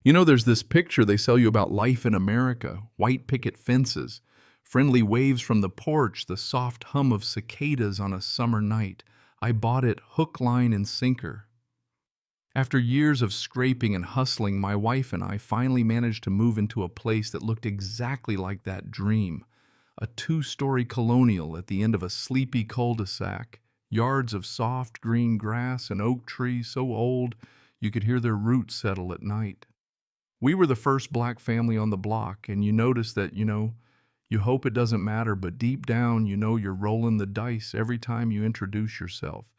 You know, there's this picture they sell you about life in America, white picket fences, friendly waves from the porch, the soft hum of cicadas on a summer night. I bought it hook, line, and sinker. After years of scraping and hustling, my wife and I finally managed to move into a place that looked exactly like that dream. A two-story colonial at the end of a sleepy cul-de-sac, yards of soft green grass and oak trees so old you could hear their roots settle at night. We were the first black family on the block, and you notice that, you hope it doesn't matter, but deep down, you're rolling the dice every time you introduce yourself,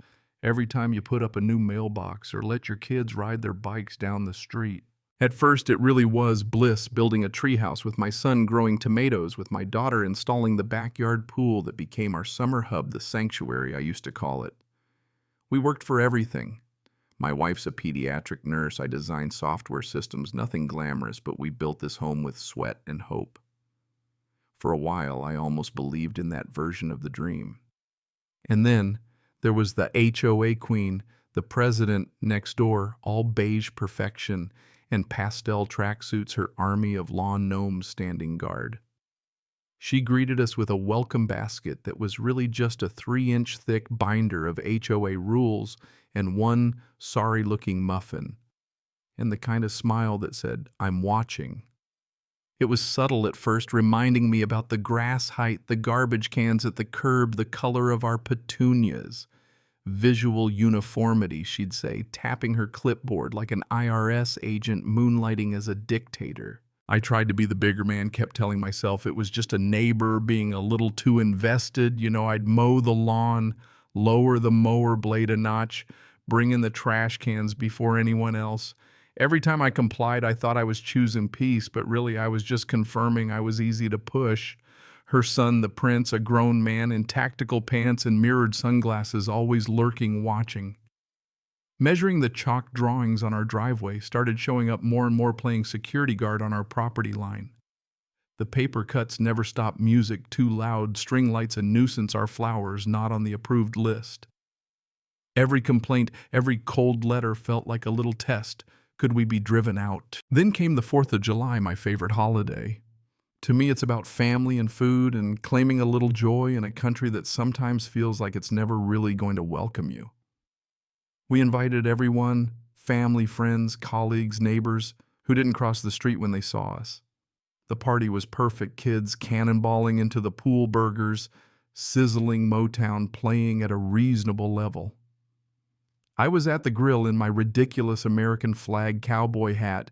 every time you put up a new mailbox or let your kids ride their bikes down the street. At first, it really was bliss building a treehouse with my son growing tomatoes, with my daughter installing the backyard pool that became our summer hub, the sanctuary I used to call it. We worked for everything. My wife's a pediatric nurse. I designed software systems, nothing glamorous, but we built this home with sweat and hope. For a while, I almost believed in that version of the dream. And then there was the HOA queen, the president next door, all beige perfection, and pastel tracksuits, her army of lawn gnomes standing guard. She greeted us with a welcome basket that was really just a 3-inch thick binder of HOA rules and one sorry-looking muffin, and the kind of smile that said, "I'm watching." It was subtle at first, reminding me about the grass height, the garbage cans at the curb, the color of our petunias. Visual uniformity, she'd say, tapping her clipboard like an IRS agent moonlighting as a dictator. I tried to be the bigger man, kept telling myself it was just a neighbor being a little too invested. I'd mow the lawn, lower the mower blade a notch, bring in the trash cans before anyone else. Every time I complied, I thought I was choosing peace, but really I was just confirming I was easy to push. Her son, the prince, a grown man in tactical pants and mirrored sunglasses, always lurking, watching. Measuring the chalk drawings on our driveway, started showing up more and more playing security guard on our property line. The paper cuts never stopped, music too loud, string lights a nuisance, our flowers not on the approved list. Every complaint, every cold letter felt like a little test. Could we be driven out? Then came the 4th of July, my favorite holiday. To me, it's about family and food and claiming a little joy in a country that sometimes feels like it's never really going to welcome you. We invited everyone, family, friends, colleagues, neighbors, who didn't cross the street when they saw us. The party was perfect, kids cannonballing into the pool burgers, sizzling Motown playing at a reasonable level. I was at the grill in my ridiculous American flag cowboy hat,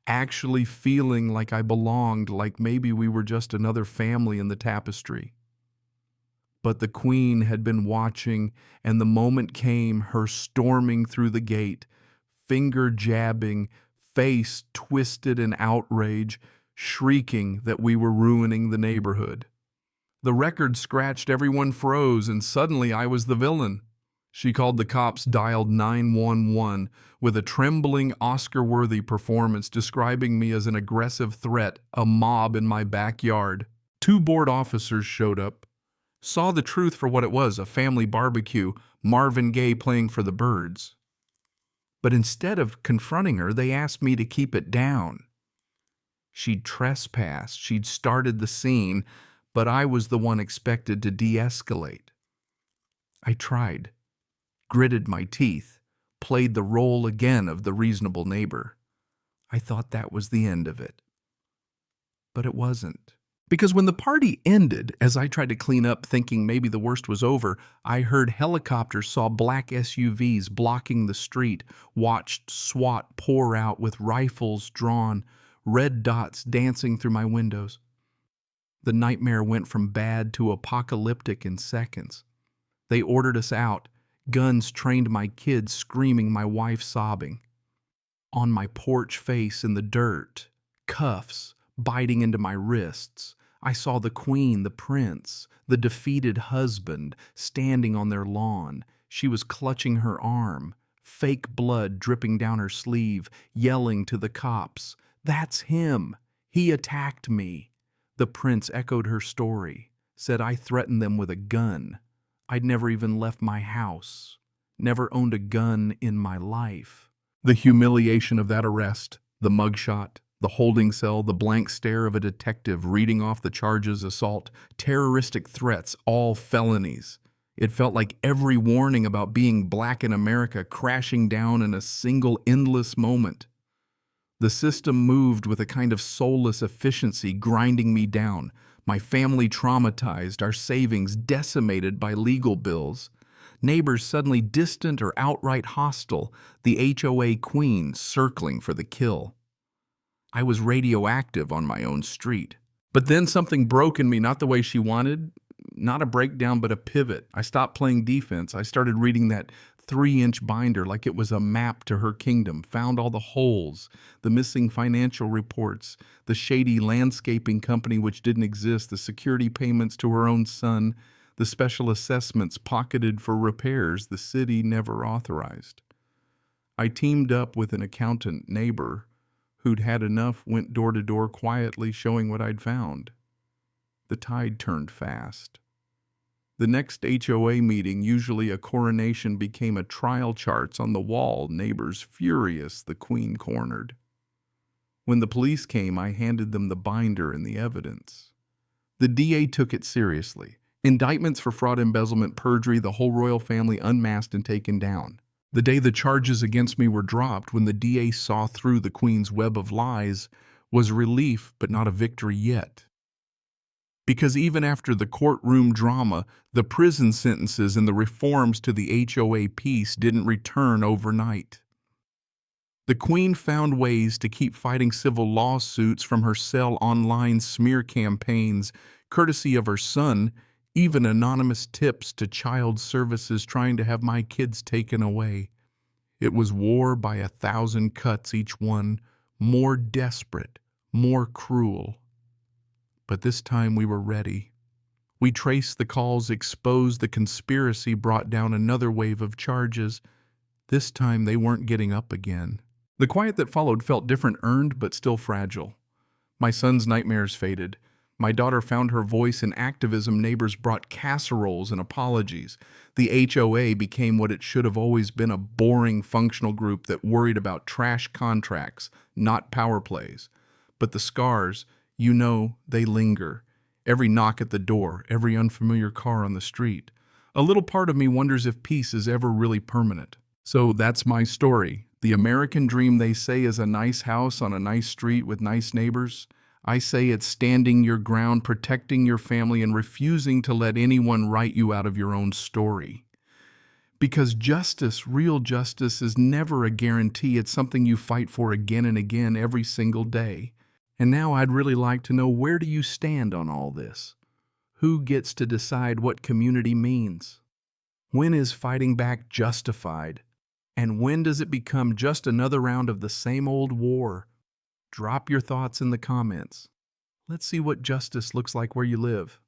actually feeling like I belonged, like maybe we were just another family in the tapestry. But the queen had been watching, and the moment came, her storming through the gate, finger jabbing, face twisted in outrage, shrieking that we were ruining the neighborhood. The record scratched, everyone froze, and suddenly I was the villain. She called the cops, dialed 911 with a trembling Oscar-worthy performance describing me as an aggressive threat, a mob in my backyard. 2 bored officers showed up, saw the truth for what it was, a family barbecue, Marvin Gaye playing for the Birds. But instead of confronting her, they asked me to keep it down. She'd trespassed, she'd started the scene, but I was the one expected to de-escalate. I tried, gritted my teeth, played the role again of the reasonable neighbor. I thought that was the end of it. But it wasn't. Because when the party ended, as I tried to clean up thinking maybe the worst was over, I heard helicopters, saw black SUVs blocking the street, watched SWAT pour out with rifles drawn, red dots dancing through my windows. The nightmare went from bad to apocalyptic in seconds. They ordered us out, guns trained, my kids screaming, my wife sobbing. On my porch face in the dirt, cuffs biting into my wrists, I saw the queen, the prince, the defeated husband standing on their lawn. She was clutching her arm, fake blood dripping down her sleeve, yelling to the cops, "That's him! He attacked me!" The prince echoed her story, said I threatened them with a gun. I'd never even left my house, never owned a gun in my life. The humiliation of that arrest, The mugshot, the holding cell, the blank stare of a detective reading off the charges: assault, terroristic threats, all felonies. It felt like every warning about being black in America crashing down in a single endless moment. The system moved with a kind of soulless efficiency, grinding me down, my family traumatized, our savings decimated by legal bills, neighbors suddenly distant or outright hostile, the HOA queen circling for the kill. I was radioactive on my own street. But then something broke in me, not the way she wanted, not a breakdown, but a pivot. I stopped playing defense. I started reading that 3-inch binder like it was a map to her kingdom, found all the holes, the missing financial reports, the shady landscaping company which didn't exist, the security payments to her own son, the special assessments pocketed for repairs the city never authorized. I teamed up with an accountant neighbor who'd had enough, went door to door quietly showing what I'd found. The tide turned fast. The next HOA meeting, usually a coronation, became a trial charts on the wall, neighbors furious, the queen cornered. When the police came, I handed them the binder and the evidence. The DA took it seriously. Indictments for fraud, embezzlement, perjury, the whole royal family unmasked and taken down. The day the charges against me were dropped, when the DA saw through the Queen's web of lies, was relief but not a victory yet. Because even after the courtroom drama, the prison sentences and the reforms to the HOA peace didn't return overnight. The Queen found ways to keep fighting civil lawsuits from her cell, online smear campaigns, courtesy of her son, even anonymous tips to child services trying to have my kids taken away. It was war by 1,000 cuts each one, more desperate, more cruel. But this time we were ready. We traced the calls, exposed the conspiracy, brought down another wave of charges. This time they weren't getting up again. The quiet that followed felt different, earned but still fragile. My son's nightmares faded. My daughter found her voice in activism. Neighbors brought casseroles and apologies. The HOA became what it should have always been, a boring functional group that worried about trash contracts, not power plays. But the scars, you know, they linger. Every knock at the door, every unfamiliar car on the street. A little part of me wonders if peace is ever really permanent. So that's my story. The American dream, they say, is a nice house on a nice street with nice neighbors. I say it's standing your ground, protecting your family, and refusing to let anyone write you out of your own story. Because justice, real justice, is never a guarantee. It's something you fight for again and again every single day. And now I'd really like to know, where do you stand on all this? Who gets to decide what community means? When is fighting back justified? And when does it become just another round of the same old war? Drop your thoughts in the comments. Let's see what justice looks like where you live.